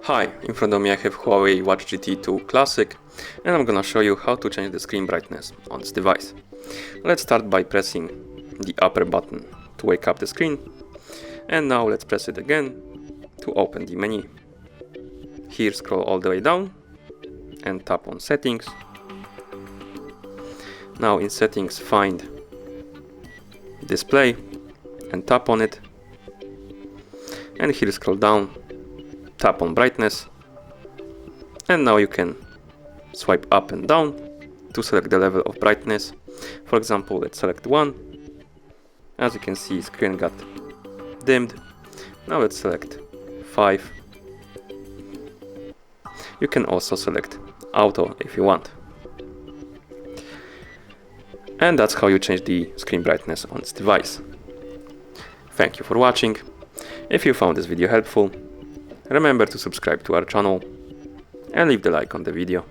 Hi, in front of me I have HUAWEI Watch GT 2 Classic, and I'm gonna show you how to change the screen brightness on this device. Let's start by pressing the upper button to wake up the screen, and now let's press it again to open the menu. Here scroll all the way down and tap on Settings. Now in Settings find Display and tap on it, and here scroll down, tap on Brightness, and now you can swipe up and down to select the level of brightness. For example, let's select 1. As you can see, screen got dimmed. Now let's select 5. You can also select Auto if you want. And that's how you change the screen brightness on this device. Thank you for watching. If you found this video helpful, remember to subscribe to our channel and leave the like on the video.